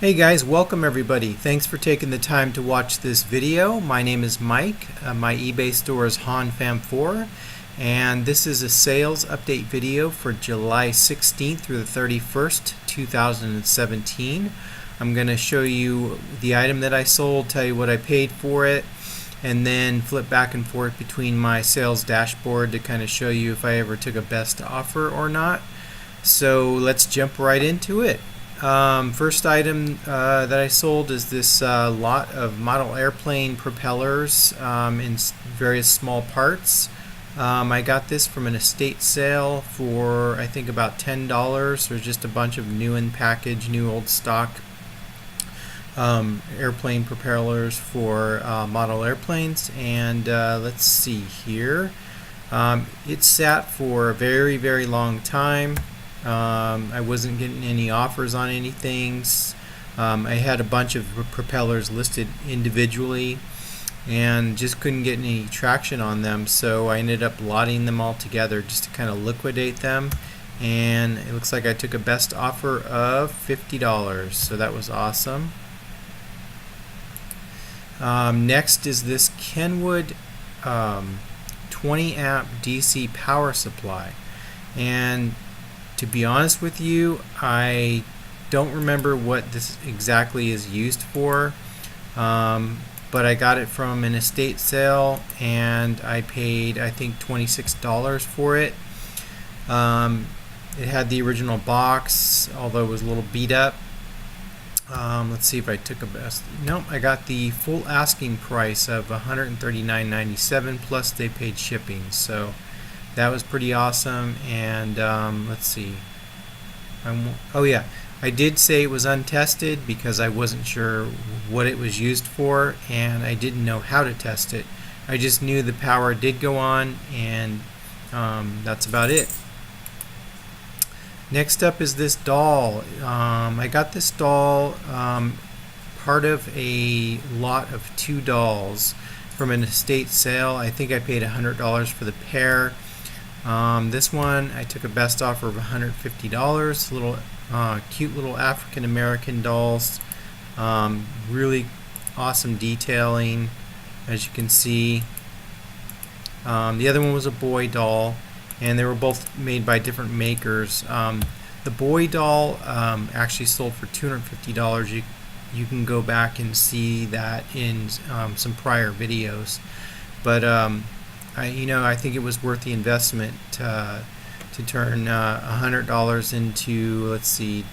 Hey guys, welcome everybody. Thanks for taking the time to watch this video. My name is Mike. My eBay store is HonFam4, and this is a sales update video for July 16th through the 31st, 2017. I'm going to show you the item that I sold, tell you what I paid for it, and then flip back and forth between my sales dashboard to kind of show you if I ever took a best offer or not. So let's jump right into it. First item that I sold is this lot of model airplane propellers in various small parts. I got this from an estate sale for I think about $10. There's just a bunch of new in package, new old stock airplane propellers for model airplanes, and let's see here. It sat for a very long time. I wasn't getting any offers on anything. I had a bunch of propellers listed individually and just couldn't get any traction on them, so I ended up lotting them all together just to kind of liquidate them, and it looks like I took a best offer of $50, so that was awesome. Next is this Kenwood 20 amp DC power supply, and to be honest with you, I don't remember what this exactly is used for, but I got it from an estate sale and I paid I think $26 for it. It had the original box, although it was a little beat up. Let's see if I took a best. Nope, I got the full asking price of $139.97 plus they paid shipping, so that was pretty awesome. And let's see. Oh yeah, I did say it was untested because I wasn't sure what it was used for, and I didn't know how to test it. I just knew the power did go on, and that's about it. Next up is this doll. I got this doll part of a lot of 2 dolls from an estate sale. I think I paid $100 for the pair. This one I took a best offer of $150. Little cute little African American dolls. Really awesome detailing, as you can see. The other one was a boy doll, and they were both made by different makers. The boy doll actually sold for $250. You can go back and see that in some prior videos, but I think it was worth the investment to turn $100 into, let's see,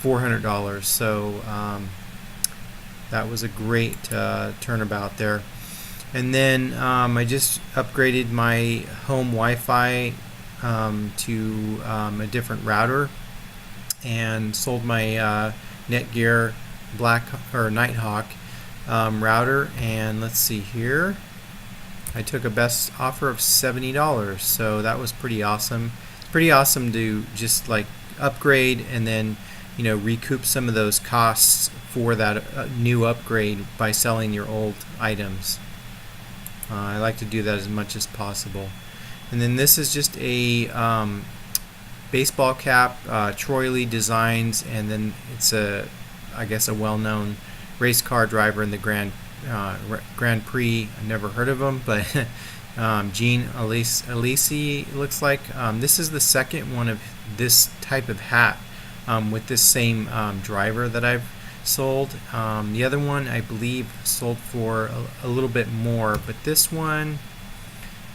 $400. So that was a great turnabout there. And then I just upgraded my home Wi-Fi to a different router and sold my Netgear Nighthawk router. And let's see here. I took a best offer of $70, so that was pretty awesome. It's pretty awesome to just like upgrade and then recoup some of those costs for that new upgrade by selling your old items. I like to do that as much as possible. And then this is just a baseball cap, Troy Lee Designs, and then it's I guess a well-known race car driver in the Grand Prix. I've never heard of him, but Gene Alesi looks like. This is the second one of this type of hat with this same driver that I've sold. The other one I believe sold for a little bit more, but this one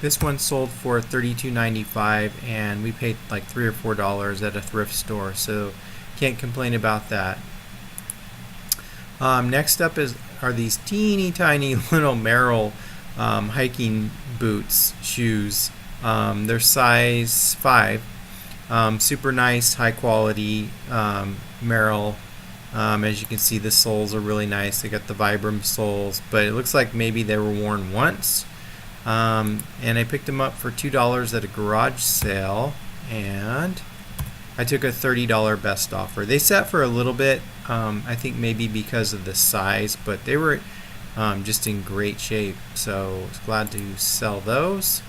sold for $32.95, and we paid like $3 or $4 at a thrift store, so can't complain about that. Next up are these teeny tiny little Merrell hiking shoes. They're size 5. Super nice, high quality Merrell. As you can see, the soles are really nice. They got the Vibram soles, but it looks like maybe they were worn once. And I picked them up for $2 at a garage sale, and I took a $30 best offer. They sat for a little bit, I think maybe because of the size, but they were just in great shape, so I was glad to sell those.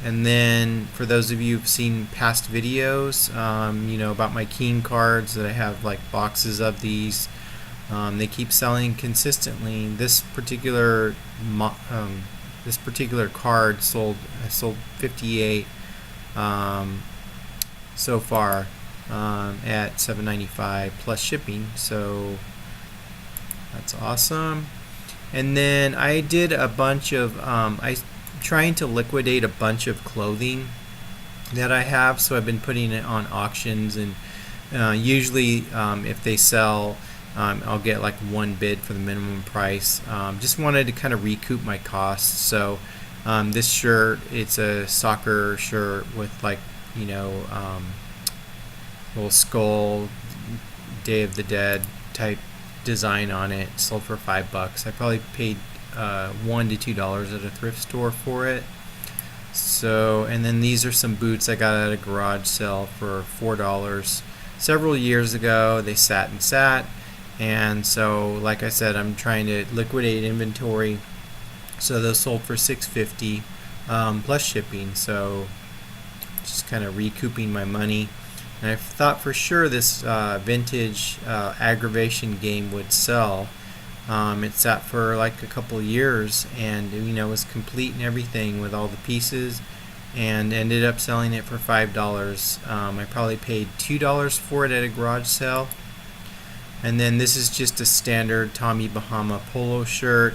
And then for those of you who've seen past videos, about my Keen cards, that I have like boxes of these, They keep selling consistently. This particular card I sold 58 so far at $7.95 plus shipping. So that's awesome. And then I did a bunch of trying to liquidate a bunch of clothing that I have. So I've been putting it on auctions, and usually if they sell, I'll get like one bid for the minimum price. Just wanted to kind of recoup my costs. So this shirt, it's a soccer shirt with like, you know, little skull, Day of the Dead type design on it. Sold for $5. I probably paid $1 to $2 at a thrift store for it. So, and then these are some boots I got at a garage sale for $4 several years ago. They sat and sat, and so like I said, I'm trying to liquidate inventory. So those sold for $6.50 plus shipping. So just kind of recouping my money. And I thought for sure this vintage aggravation game would sell. It sat for like a couple of years, and you know, was complete and everything with all the pieces, and ended up selling it for $5. I probably paid $2 for it at a garage sale. And then this is just a standard Tommy Bahama polo shirt.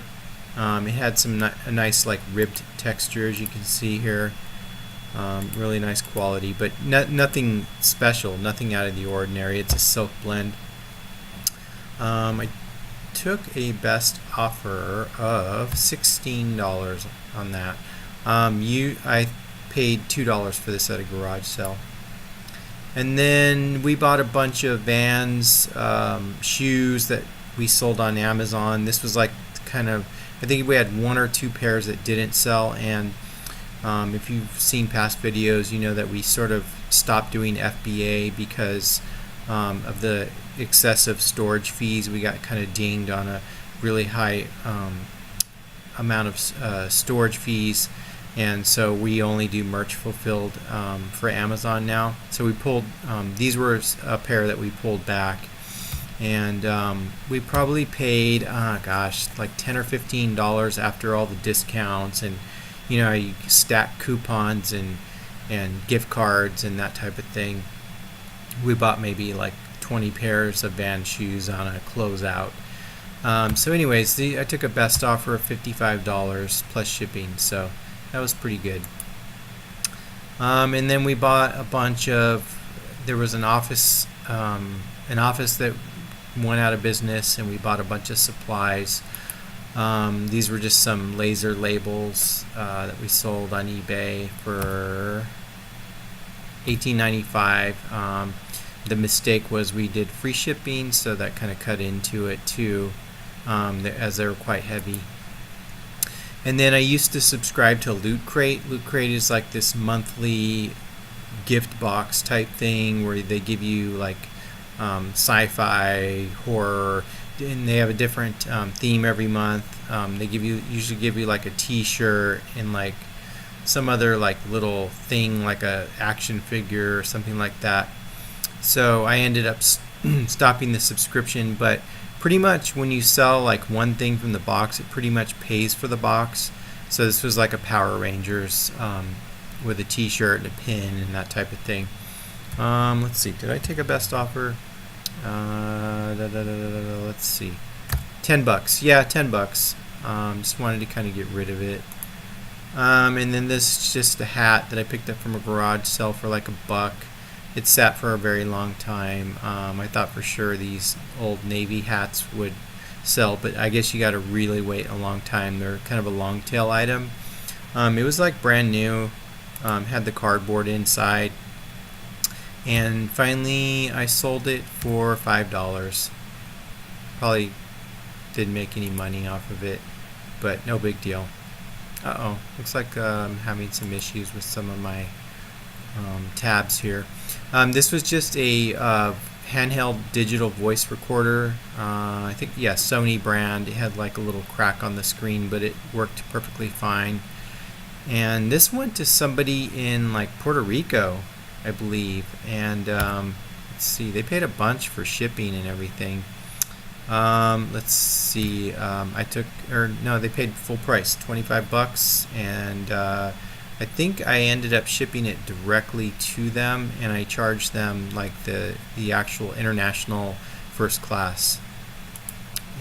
It had a nice like ribbed texture, as you can see here. Really nice quality, but nothing special, nothing out of the ordinary. It's a silk blend. I took a best offer of $16 on that. I paid $2 for this at a garage sale. And then we bought a bunch of Vans shoes that we sold on Amazon. This was like kind of, I think we had one or two pairs that didn't sell, and if you've seen past videos, you know that we sort of stopped doing FBA because of the excessive storage fees. We got kind of dinged on a really high amount of storage fees, and so we only do merch fulfilled for Amazon now. So we pulled, these were a pair that we pulled back, and we probably paid like $10 or $15 after all the discounts, and you know, you stack coupons and gift cards and that type of thing. We bought maybe like 20 pairs of Vans shoes on a closeout. So anyways, I took a best offer of $55 plus shipping, so that was pretty good. And then we bought a bunch of, there was an office that went out of business, and we bought a bunch of supplies. These were just some laser labels that we sold on eBay for $18.95. The mistake was we did free shipping, so that kind of cut into it too, as they were quite heavy. And then I used to subscribe to Loot Crate. Loot Crate is like this monthly gift box type thing where they give you like sci-fi, horror, and they have a different theme every month. They usually give you like a t-shirt and like some other like little thing, like a action figure or something like that. So I ended up stopping the subscription, but pretty much when you sell like one thing from the box, it pretty much pays for the box. So this was like a Power Rangers with a t-shirt and a pin and that type of thing. Let's see, did I take a best offer? Let's see, $10. Yeah, $10. Just wanted to kind of get rid of it. And then this is just a hat that I picked up from a garage sale for like $1. It sat for a very long time. I thought for sure these old Navy hats would sell, but I guess you got to really wait a long time. They're kind of a long tail item. It was like brand new. Had the cardboard inside. And finally I sold it for $5. Probably didn't make any money off of it, but no big deal. Looks like I'm having some issues with some of my tabs here. This was just a handheld digital voice recorder. I think, yeah, Sony brand. It had like a little crack on the screen, but it worked perfectly fine. And this went to somebody in like Puerto Rico, I believe. And let's see, they paid a bunch for shipping and everything. Let's see. I took, or no, they paid full price, 25 bucks, and I think I ended up shipping it directly to them, and I charged them like the actual international first class.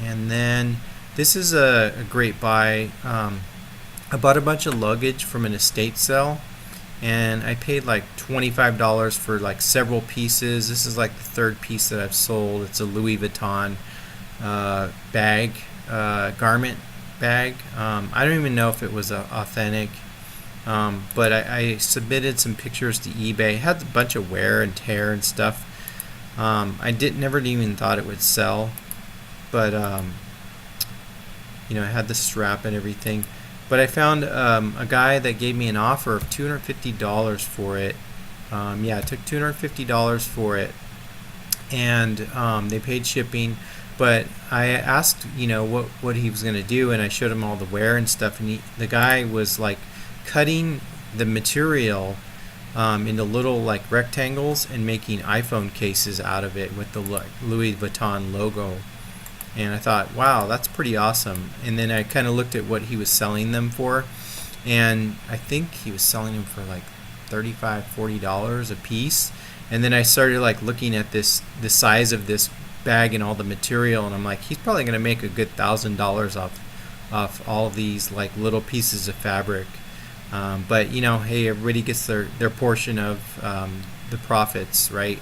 And then this is a great buy. I bought a bunch of luggage from an estate sale, and I paid like $25 for like several pieces. This is like the third piece that I've sold. It's a Louis Vuitton bag, garment bag. I don't even know if it was authentic, but I submitted some pictures to eBay. It had a bunch of wear and tear and stuff. I never even thought it would sell, but you know, it had the strap and everything. But I found a guy that gave me an offer of $250 for it. Yeah, I took $250 for it, and they paid shipping. But I asked, you know, what he was going to do, and I showed him all the wear and stuff. And the guy was like cutting the material into little like rectangles and making iPhone cases out of it with the Louis Vuitton logo. And I thought, wow, that's pretty awesome. And then I kind of looked at what he was selling them for, and I think he was selling them for like $35-40 a piece. And then I started like looking at the size of this bag and all the material, and I'm like, he's probably going to make a good $1,000 off all of these like little pieces of fabric. But you know, hey, everybody gets their portion of the profits, right?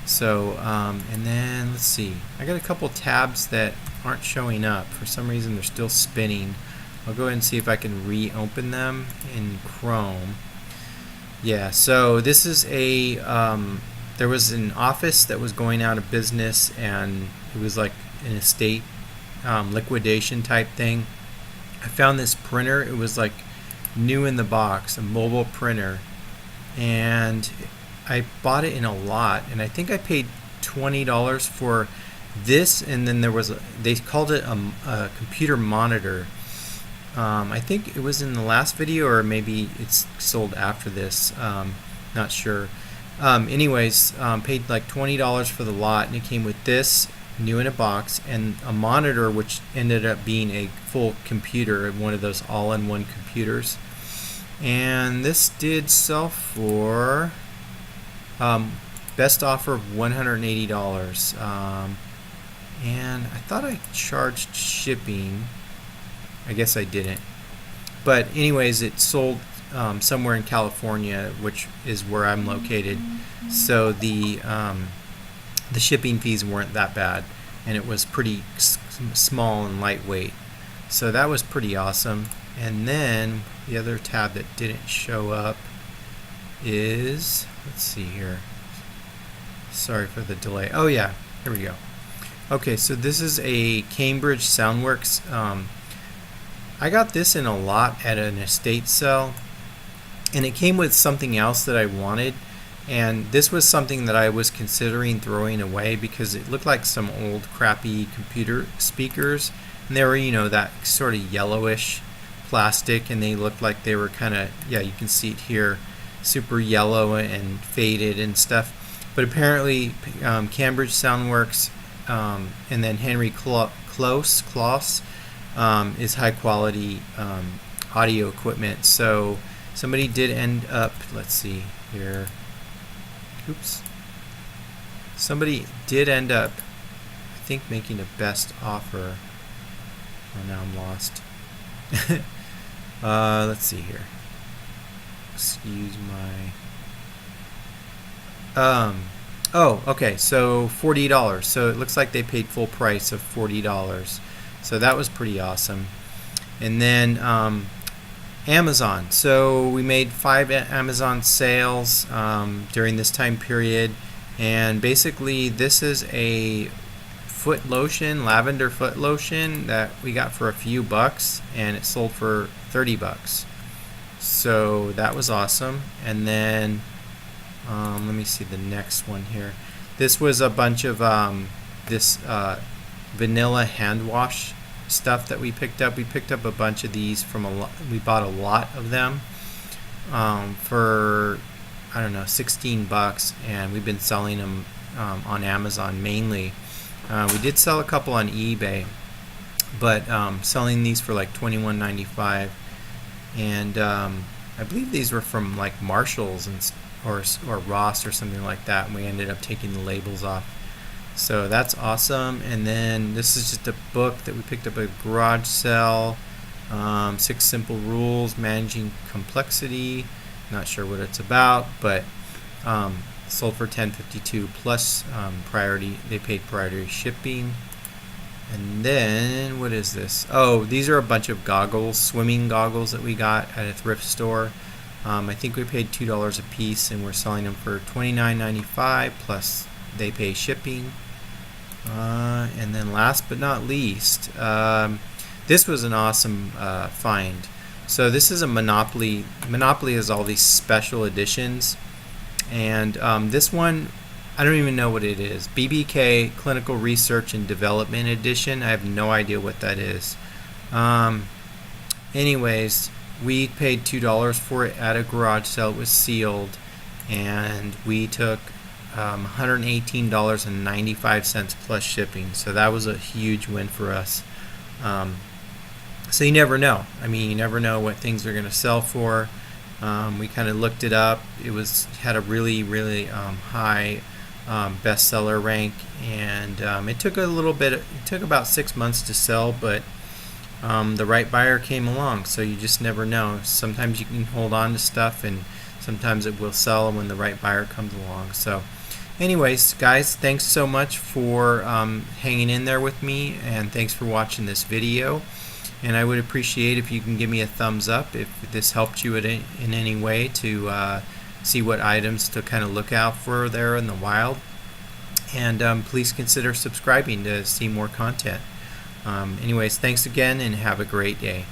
So, and then let's see, I got a couple tabs that aren't showing up. For some reason they're still spinning. I'll go ahead and see if I can reopen them in Chrome. Yeah, so this is a, there was an office that was going out of business, and it was like an estate liquidation type thing. I found this printer. It was like new in the box, a mobile printer, and I bought it in a lot, and I think I paid $20 for this. And then there was they called it a computer monitor. I think it was in the last video, or maybe it's sold after this. Not sure. Anyways, paid like $20 for the lot, and it came with this new in a box and a monitor, which ended up being a full computer, one of those all-in-one computers. And this did sell for best offer of $180. And I thought I charged shipping. I guess I didn't. But anyways, it sold somewhere in California, which is where I'm located. So the shipping fees weren't that bad, and it was pretty small and lightweight. So that was pretty awesome. And then the other tab that didn't show up is, let's see here. Sorry for the delay. Oh yeah, here we go. Okay, so this is a Cambridge Soundworks. I got this in a lot at an estate sale, and it came with something else that I wanted, and this was something that I was considering throwing away because it looked like some old crappy computer speakers, and they were, you know, that sort of yellowish plastic, and they looked like they were kind of, yeah, you can see it here, super yellow and faded and stuff. But apparently Cambridge Soundworks and then Henry Close is high quality audio equipment. So somebody did end up, let's see here, oops, somebody did end up, I think, making a best offer. Oh, now I'm lost. Let's see here. Excuse my. Oh, okay. So $40. So it looks like they paid full price of $40. So that was pretty awesome. And then Amazon. So we made 5 Amazon sales during this time period, and basically this is a foot lotion, lavender foot lotion that we got for a few bucks, and it sold for 30 bucks. So that was awesome. And then let me see the next one here. This was a bunch of this vanilla hand wash stuff that we picked up. We picked up a bunch of these from we bought a lot of them for, I don't know, 16 bucks, and we've been selling them on Amazon mainly. We did sell a couple on eBay, but selling these for like $21.95, and I believe these were from like Marshalls or Ross or something like that, and we ended up taking the labels off. So that's awesome. And then this is just a book that we picked up at a garage sale. 6 Simple Rules Managing Complexity. Not sure what it's about, but sold for $10.52 plus priority. They paid priority shipping. And then what is this? Oh, these are a bunch of goggles, swimming goggles that we got at a thrift store. I think we paid $2 a piece, and we're selling them for $29.95 plus they pay shipping. And then last but not least, this was an awesome find. So this is a Monopoly. Monopoly has all these special editions, and this one, I don't even know what it is. BBK Clinical Research and Development Edition. I have no idea what that is. Anyways, we paid $2 for it at a garage sale. It was sealed, and we took $118.95 plus shipping. So that was a huge win for us. So you never know. I mean, you never know what things are going to sell for. We kind of looked it up. It had a really, really high bestseller rank, and it took a little bit. It took about 6 months to sell, but the right buyer came along. So you just never know. Sometimes you can hold on to stuff, and sometimes it will sell when the right buyer comes along. So anyways, guys, thanks so much for hanging in there with me, and thanks for watching this video. And I would appreciate if you can give me a thumbs up if this helped you in any way to see what items to kind of look out for there in the wild. And please consider subscribing to see more content. Anyways, thanks again, and have a great day.